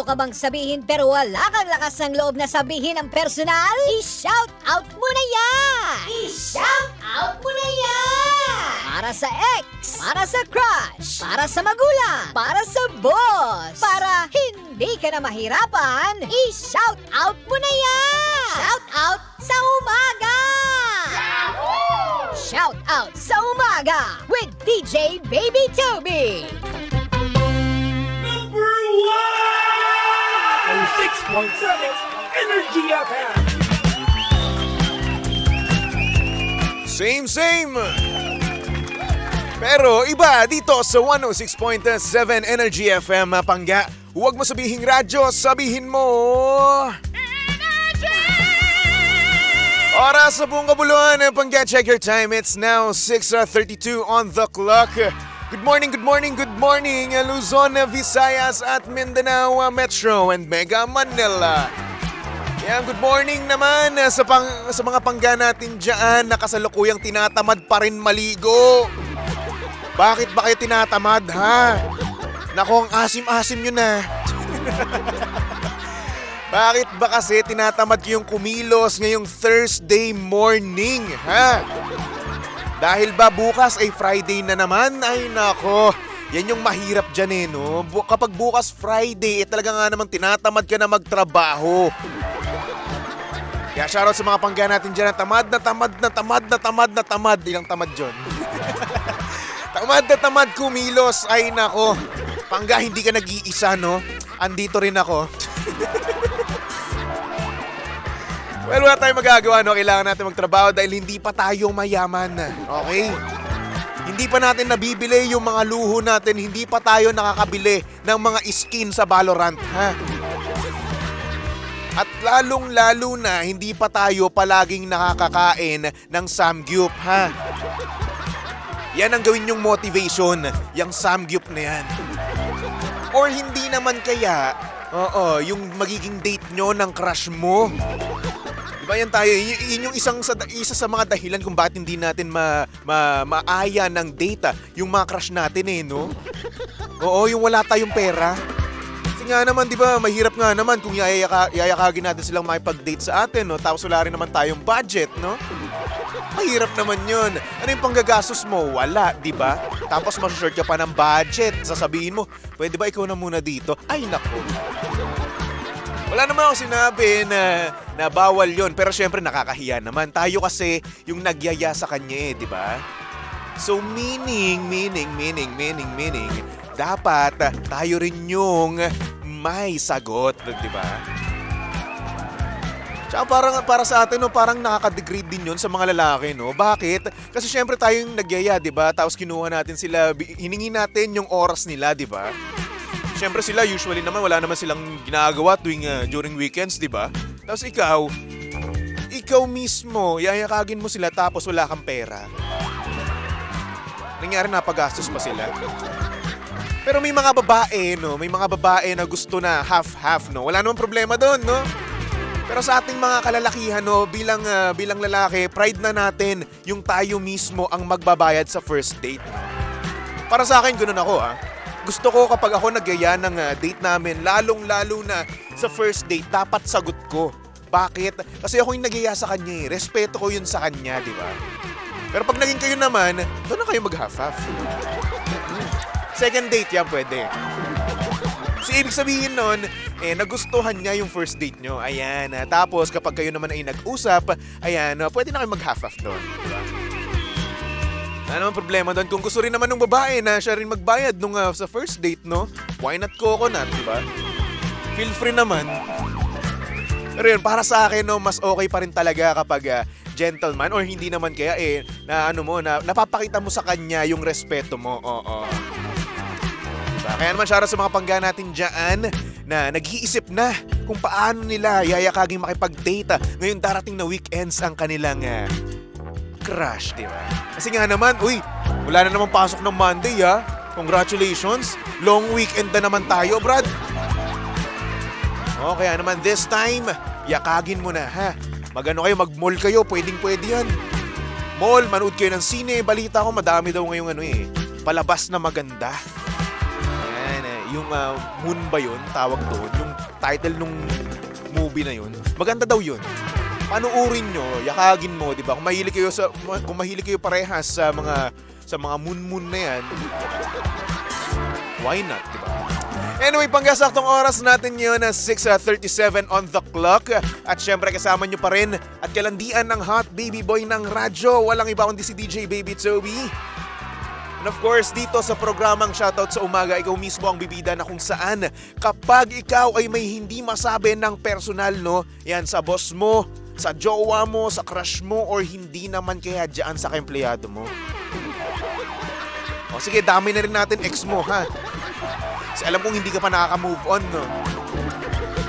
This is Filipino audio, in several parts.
ka bang sabihin pero wala kang lakas ng loob na sabihin ang personal? I-shout out mo na yan! I-shout out mo na yan! Para sa ex, para sa crush, para sa magulang, para sa boss, para hindi ka na mahirapan, i-shout out mo na yan! Shout out sa umaga! Shout out sa umaga with DJ Baby Toby! Number 1! 6.7 Energy FM! Same! Pero iba dito sa 106.7 Energy FM, Pangga. Huwag mo sabihing radyo, sabihin mo... Oras sa buong kabuluhan, Pangga. Check your time. It's now 6:32 on the clock. Good morning, Luzon, Visayas at Mindanao Metro and Mega Manila. Yan, good morning naman sa mga Pangga natin dyan na kasalukuyang tinatamad pa rin maligo. Bakit ba kayo tinatamad, ha? Naku, ang asim-asim nyo na. Bakit ba kasi tinatamad yung kumilos ngayong Thursday morning, ha? Dahil ba bukas ay Friday na naman? Ay nako, yan yung mahirap dyan eh, no? Kapag bukas Friday, talaga nga naman tinatamad ka na magtrabaho. Kaya shoutout sa mga Pangga natin dyan na tamad. Ilang tamad dyan? tamad kumilos. Ay nako, Pangga, hindi ka nag-iisa, no? Andito rin ako. Well, wala tayong magagawa, no? Kailangan natin magtrabaho dahil hindi pa tayo mayaman. Okay? Hindi pa natin nabibili yung mga luho natin. Hindi pa tayo nakakabili ng mga skin sa Valorant, ha? At lalong-lalo na, hindi pa tayo palaging nakakakain ng samgyup, ha? Yan ang gawin yung motivation, yung samgyup na yan. Or hindi naman kaya, yung magiging date nyo ng crush mo. Diba yan tayo? Yun yung isa sa mga dahilan kung bakit hindi natin maaya ng date, yung mga crush natin eh, no? Oo, yung wala tayong pera. Kasi nga naman, di ba, mahirap nga naman kung yayakagin natin silang makipag-date sa atin, no? Tapos wala rin naman tayong budget, no? Mahirap naman yun. Ano yung panggagastos mo? Wala, di ba? Tapos masusort ka pa ng budget. Sasabihin mo, pwede ba ikaw na muna dito? Ay, naku. Wala naman ako sinabi na bawal yon, pero syempre nakakahiya naman. Tayo kasi yung nagyaya sa kanya eh, di ba? So meaning, dapat tayo rin yung may sagot, di ba? Tsaka para sa atin, no, parang nakaka-degrade din yun sa mga lalaki, no? Bakit? Kasi syempre tayo yung nagyaya, di ba? Tapos kinuha natin sila, hiningi natin yung oras nila, di ba? Siyempre sila usually naman wala naman silang ginagawa during weekends, di ba? Tapos ikaw mismo, yayakagin mo sila tapos wala kang pera. Nangyari napagastos pa sila. Pero may mga babae, no? May mga babae na gusto na half-half, no? Wala namang problema doon, no? Pero sa ating mga kalalakihan, no, bilang lalaki, pride na natin yung tayo mismo ang magbabayad sa first date. Para sa akin, ganoon ako, Gusto ko kapag ako nagyaya ng date namin, lalong-lalo na sa first date, dapat sagot ko. Bakit? Kasi ako yung nagyaya sa kanya eh. Respeto ko yun sa kanya, di ba? Pero pag naging kayo naman, doon na kayo mag-half-half. Second date yan, pwede. So, ibig sabihin nun, nagustuhan niya yung first date nyo. Ayan. Tapos, kapag kayo naman ay nag-usap, ayan, pwede na kayo mag-half-half doon. Diba? Ano naman problema doon? Kung gusto rin naman ng babae na siya rin magbayad nung sa first date, no? Why not coconut, diba? Feel free naman. Pero yun, para sa akin, no, mas okay pa rin talaga kapag gentleman or hindi naman kaya napapakita mo sa kanya yung respeto mo. Oo. Diba? Kaya naman shoutout sa mga Pangga natin dyan na nag-iisip na kung paano nila yayakaging makipag-date ngayong darating na weekends ang kanilang crush, di ba? Kasi nga naman, wala na naman pasok ng Monday, Congratulations. Long weekend na naman tayo, Brad. Kaya naman this time, yakagin mo na, ha? Mag-mall kayo, pwedeng-pwede yan. Mall, manood kayo ng sine. Balita ko, madami daw ngayong palabas na maganda. Ayan, yung moon ba yun? Tawag doon. Yung title nung movie na yun. Maganda daw yun. Panuurin nyo, yakagin mo, di ba? Kung mahilig kayo parehas sa mga moon na yan, why not, di ba? Anyway, panggasaktong oras natin yun na 6:37 on the clock. At syempre kasama nyo pa rin at kalandian ng hot baby boy ng radyo. Walang iba kundi si DJ Baby Toby. And of course, dito sa programang Shoutout sa Umaga, ikaw mismo ang bibida na kung saan kapag ikaw ay may hindi masabi ng personal, no? Yan, sa boss mo, sa jowa mo, sa crush mo, or hindi naman kaya dyan sa empleyado mo. O sige, dami na rin natin ex mo, ha? Kasi alam kong hindi ka pa nakaka-move on, no?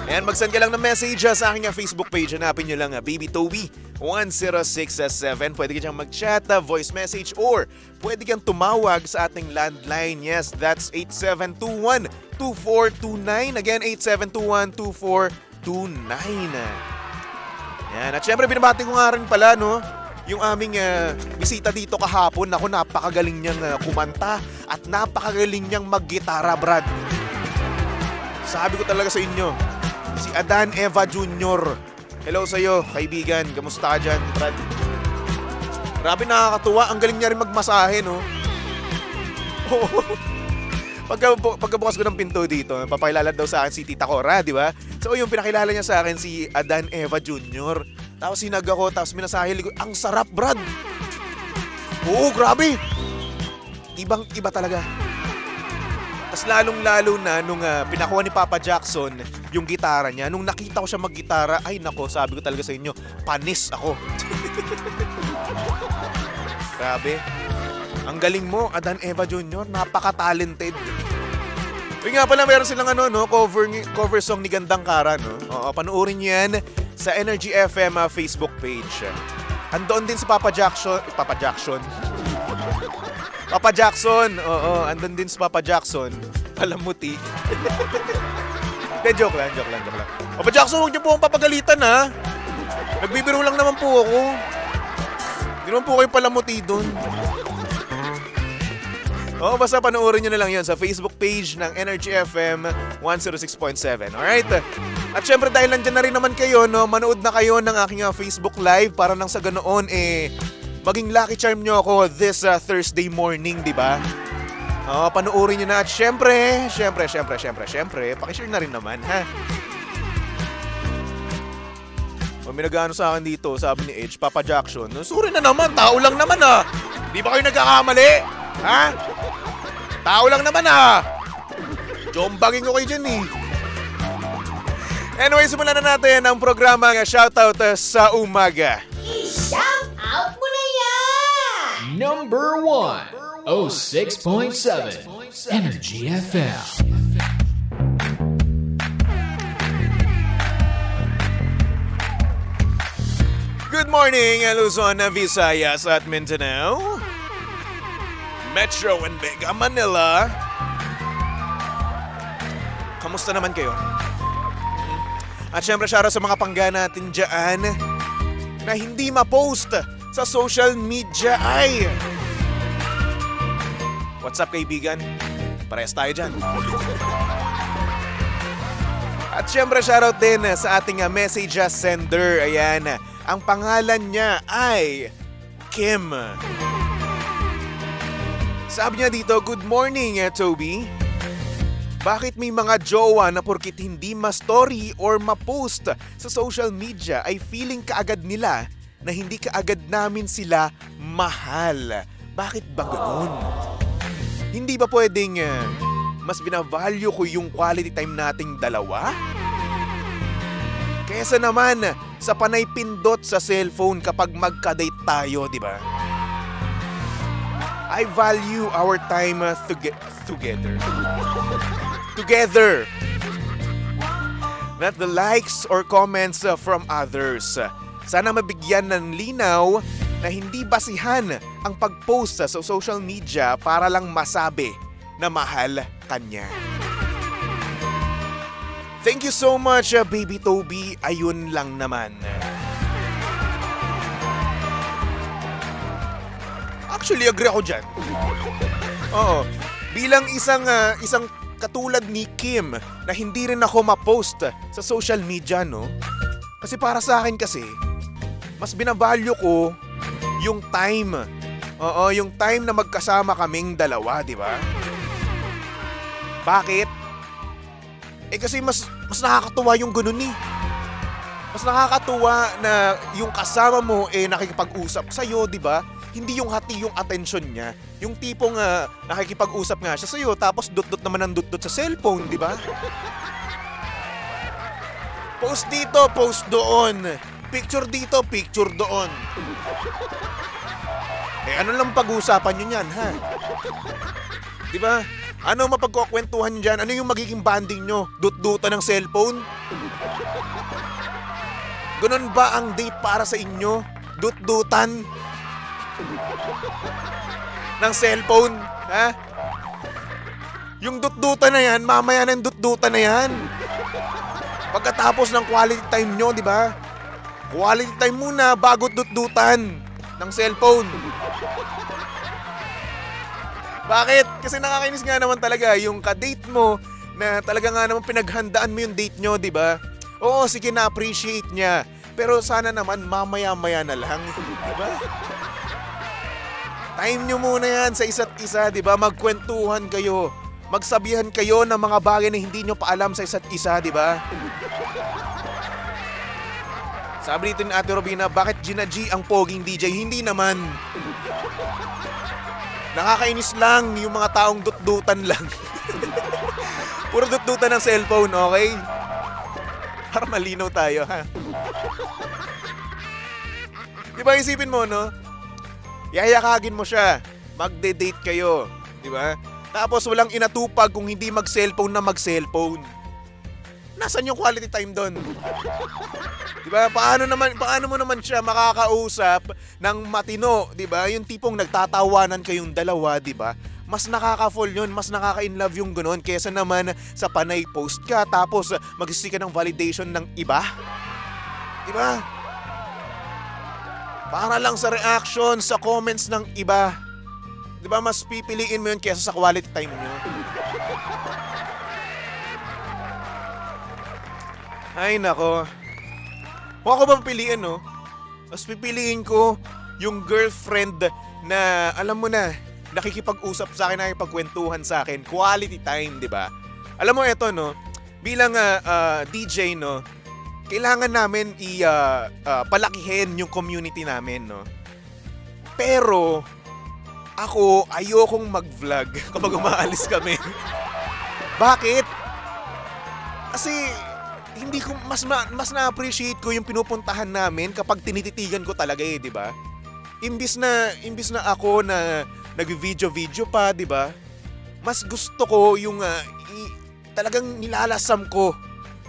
Ayan, mag-send ka lang ng message sa aking Facebook page. Hanapin nyo lang Baby Toby 1067. Pwede ka dyan mag-chat, voice message, or pwede kang tumawag sa ating landline. Yes, that's 8721-2429. Again, 8721-2429. Yan, at syempre binabati ko nga rin pala, no? Yung aming bisita dito kahapon. Ako, napakagaling niyang kumanta at napakagaling niyang mag-gitara, Brad. Sabi ko talaga sa inyo, si Adan Eva Jr. Hello sa'yo, kaibigan. Kamusta ka dyan, Brad? Grabe, nakakatuwa. Ang galing niya rin magmasahe, no? Pagkabukas ko ng pinto dito, papakilala daw sa akin si Tita Cora, di ba? So yung pinakilala niya sa akin si Adan Eva Jr. Tapos sinag ako, tapos minasahil ko. Ang sarap, Brad! Oo, grabe! Ibang-iba talaga. Tapos lalong-lalo na nung pinakuha ni Papa Jackson yung gitara niya, nung nakita ko siya mag-gitara, ay nako, sabi ko talaga sa inyo, panis ako. Grabe. Ang galing mo, Adan Eva Jr., napaka-talented. Uy nga pala, meron silang cover song ni Gandang Kara, no? Oo, panuorin niyo yan sa Energy FM Facebook page. Andoon din si Papa Jackson. Papa Jackson, oo, andun din si Papa Jackson. Palamuti. De, joke lang. Papa Jackson, huwag niyo po akong papagalitan, ha? Nagbibiro lang naman po ako. Hindi naman po kayo palamuti doon. Oo, basta panoorin nyo na lang yun sa Facebook page ng Energy FM 106.7. Alright? At syempre dahil nandyan na rin naman kayo, no, manood na kayo ng aking Facebook Live para nang sa ganoon, maging lucky charm nyo ako this Thursday morning, di ba? Panoorin nyo na at syempre, pakishare na rin naman, ha? May nag-ano sa akin dito, sabi ni Edge, Papa Jackson, sorry na naman, tao lang naman, ha? Di ba kayo nagkakamali? Ha? Tao lang naman, ha? Jombagin ko kayo dyan, eh. Anyway, simulan na natin ang programa ng Shoutout sa Umaga. I-shout out mo na yan! Number 1, 06.7 Energy FM. Good morning, Luzon, Visayas at Mindanao, Metro and Mega Manila. Kamusta naman kayo? At syempre, shoutout sa mga pangga natin dyan na hindi ma-post sa social media ay... What's up, kaibigan? Parehas tayo dyan. At syempre, shoutout din sa ating message sender. Ayan, ang pangalan niya ay Kim. Sabi niya dito, good morning, Toby. Bakit may mga jowa na porkit hindi ma-story or ma-post sa social media ay feeling kaagad nila na hindi kaagad namin sila mahal? Bakit ba ganun? Hindi ba pwedeng mas binavalue ko yung quality time nating dalawa? Kesa naman sa panay pindot sa cellphone kapag magka-date tayo, di ba? I value our time together. Not the likes or comments from others. Sana mabigyan ng linaw na hindi basihan ang pag-post sa social media para lang masabi na mahal kanya. Thank you so much, Baby Toby. Ayun lang naman. Actually, agree ako dyan. Oo. Bilang isang katulad ni Kim na hindi rin ako ma-post sa social media, no? Kasi para sa akin kasi, mas binavalue ko yung time. Oo, yung time na magkasama kaming dalawa, di ba? Bakit? Kasi mas nakakatuwa yung ganun eh. Mas nakakatuwa na yung kasama mo nakikipag-usap sa'yo, di ba? Hindi yung hati yung attention niya. Yung tipong nakikipag-usap nga siya sa'yo tapos dot-dot naman ang dot-dot sa cellphone, di ba? Post dito, post doon. Picture dito, picture doon. Ano lang pag-uusapan nyo yan, ha? Di ba? Ano mapagkukwentuhan nyo dyan? Ano yung magiging banding nyo? Dut-dutan ng cellphone? Ganun ba ang date para sa inyo? Dut-dutan ng cellphone, ha? Yung dut-dutan na yan, mamaya ng dut-dutan na yan. Pagkatapos ng quality time nyo, di ba? Quality time muna bago dut-dutan ng cellphone. Bakit? Kasi nakakainis nga naman talaga yung ka-date mo na talaga nga naman pinaghandaan mo yung date nyo, di ba? Oo, sige, na-appreciate niya. Pero sana naman mamaya-maya na lang, di ba? Time nyo muna yan sa isa't isa, di ba? Magkwentuhan kayo. Magsabihan kayo ng mga bagay na hindi nyo pa alam sa isa't isa, di ba? Sabi dito ni Ate Robina, bakit Gina G ang poging DJ? Hindi naman. Nakakainis lang yung mga taong dut-dutan lang. Puro dut-dutan ng cellphone, okay? Para malinaw tayo, ha? Di ba isipin mo, no? Yayakagin mo siya. Magde-date kayo. Di ba? Tapos walang inatupag kung hindi mag-cellphone na mag-cellphone. Nasaan yung quality time doon? Diba? Paano mo naman siya makakausap ng matino, 'di ba? Yung tipong nagtatawanan kayong dalawa, 'di ba? Mas nakaka-fall 'yun, mas nakaka-inlove yung ganoon kaysa naman sa panay post ka tapos magsisi ka ng validation ng iba. 'Di ba? Para lang sa reaction, sa comments ng iba. 'Di ba? Mas pipiliin mo 'yun kaysa sa quality time niyo. Ay nako. Kung ako ba pipiliin, no? Mas pipiliin ko yung girlfriend na, alam mo na, nakikipag-usap sa akin, nakikipagkwentuhan sa akin. Quality time, di ba? Alam mo, eto, no? Bilang DJ, no? Kailangan namin palakihin yung community namin, no? Pero, ako, ayokong mag-vlog kapag umaalis kami. Bakit? Kasi hindi ko mas na-appreciate ko yung pinupuntahan namin kapag tinititigan ko talaga di ba? Imbis na ako na nag-video pa, di ba? Mas gusto ko yung talagang nilalasam ko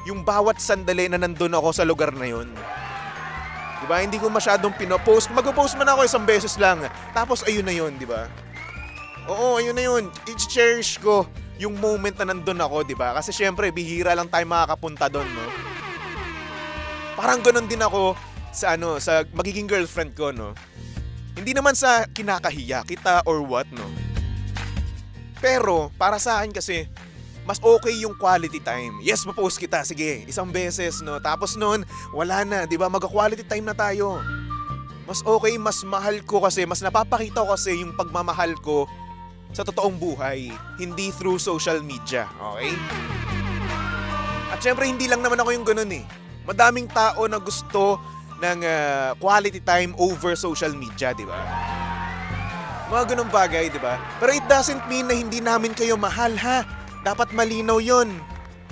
yung bawat sandali na nandun ako sa lugar na yun. Di ba? Hindi ko masyadong pinopost. Mag-post man ako isang beses lang. Tapos ayun na yun, di ba? Oo, ayun na yun. I-cherish ko yung moment na nandun ako, di ba? Kasi syempre, bihira lang tayo makakapunta doon, no? Parang ganun din ako sa magiging girlfriend ko, no? Hindi naman sa kinakahiya kita or what, no? Pero, para sa akin kasi, mas okay yung quality time. Yes, mapost kita, sige, isang beses, no? Tapos noon, wala na, di ba? Mag-quality time na tayo. Mas okay, mas mahal ko kasi, mas napapakita ko kasi yung pagmamahal ko sa totoong buhay, hindi through social media, okay? At syempre, hindi lang naman ako yung ganun eh. Madaming tao na gusto ng quality time over social media, di ba? Mga ganung bagay, di ba? Pero it doesn't mean na hindi namin kayo mahal, ha? Dapat malinaw yon,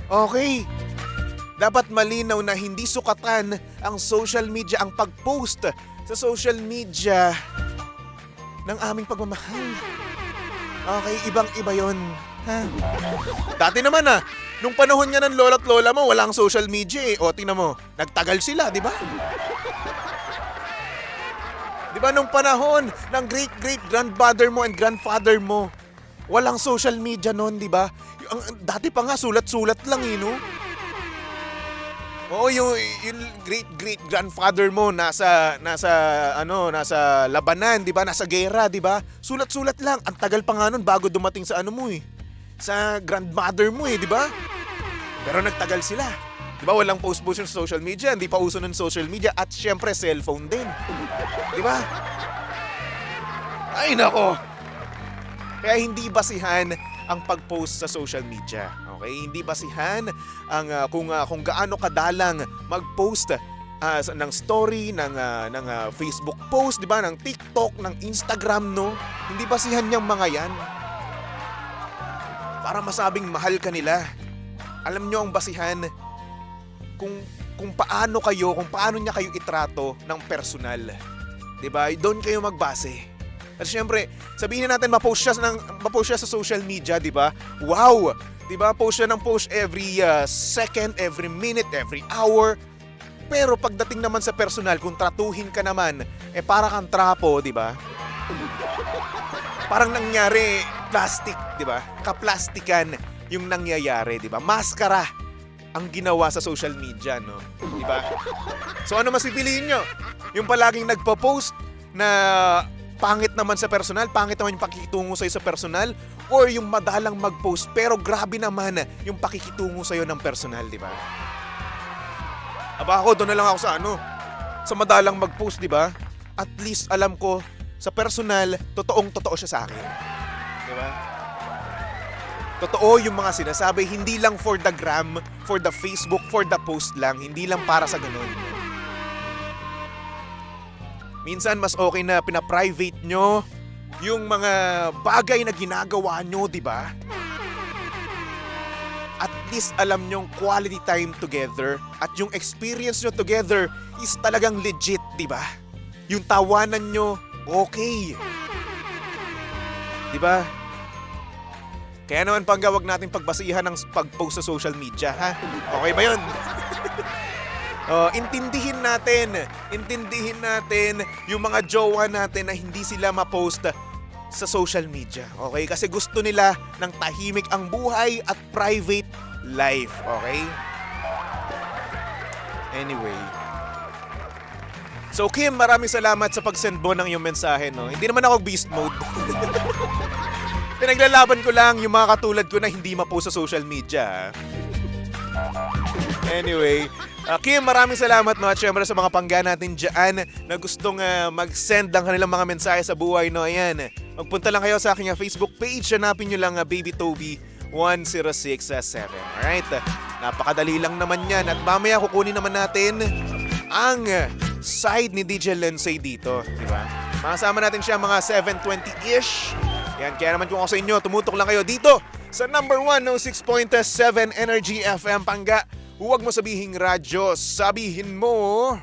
okay? Dapat malinaw na hindi sukatan ang social media, ang pag-post sa social media ng aming pagmamahal. Okay, ibang-iba yun. Ha? Dati naman nung panahon nga ng lola't lola mo, walang social media eh. O, tingnan mo, nagtagal sila, di ba? Di ba nung panahon ng great-great-grandfather mo and grandfather mo, walang social media noon, di ba? Dati pa nga, sulat-sulat lang eh, no? Oo, yung great-great-grandfather mo nasa labanan, di ba? Nasa gera, di ba? Sulat-sulat lang. Ang tagal pa nga nun bago dumating sa mo eh. sa grandmother mo di ba? Pero nagtagal sila. Di ba, walang post-post sa social media, hindi pa uso ng social media, at syempre cellphone din. Di ba? Ay nako. Kaya hindi basihan ang pag-post sa social media. Okay? Hindi basihan ang kung gaano kadalang mag-post ng story, ng Facebook post, di ba? Ng TikTok, ng Instagram, no? Hindi basihan niyang mga yan. Para masabing mahal ka nila. Alam niyo ang basihan kung paano niya kayo itrato ng personal. Di ba? Doon kayo magbase. At syempre, sabihin natin ma-post siya sa social media, di ba? Wow! Di ba? Post siya ng post every second, every minute, every hour. Pero pagdating naman sa personal, kung tratuhin ka naman, para kang trapo, di ba? Parang nangyari plastic, di ba? Kaplastikan yung nangyayari, di ba? Maskara ang ginawa sa social media, no? Di ba? So ano mas pipiliin nyo? Yung palaging nagpo-post na pangit naman sa personal, pangit naman yung pakikitungo sa'yo sa personal, or yung madalang mag-post pero grabe naman yung pakikitungo sa'yo ng personal, di ba? Aba ako, doon na lang ako sa madalang mag-post, di ba? At least alam ko, sa personal, totoong-totoo siya sa akin. Di ba? Totoo yung mga sinasabi, hindi lang for the gram, for the Facebook, for the post lang, hindi lang para sa ganun. Minsan mas okay na pina-private nyo yung mga bagay na ginagawa nyo, di ba? At least alam nyong quality time together at yung experience nyo together is talagang legit, di ba? Yung tawanan nyo, okay. Di ba? Kaya naman wag natin pagbasihan ng pag-post sa social media, ha? Okay ba yun? Intindihin natin yung mga jowa natin na hindi sila ma-post sa social media. Okay? Kasi gusto nila ng tahimik ang buhay at private life. Okay? Anyway. So Kim, maraming salamat sa pag-send mo ng iyong mensahe. No? Hindi naman ako beast mode. Pinaglalaban ko lang yung mga katulad ko na hindi ma-post sa social media. Anyway, Kim, maraming salamat no, at syempre sa mga pangga natin dyan na gustong mag-send ng kanilang mga mensahe sa buhay. No? Ayan, magpunta lang kayo sa aking Facebook page. Hanapin nyo lang Baby Toby 1067. Alright, napakadali lang naman yan. At mamaya kukunin naman natin ang side ni DJ Lensay dito. Diba? Makasama natin siya mga 7:20-ish. Yan, kaya naman kung ako sa inyo, tumutok lang kayo dito sa number 106.7 Energy FM Pangga. Huwag mo sabihing radyo, sabihin mo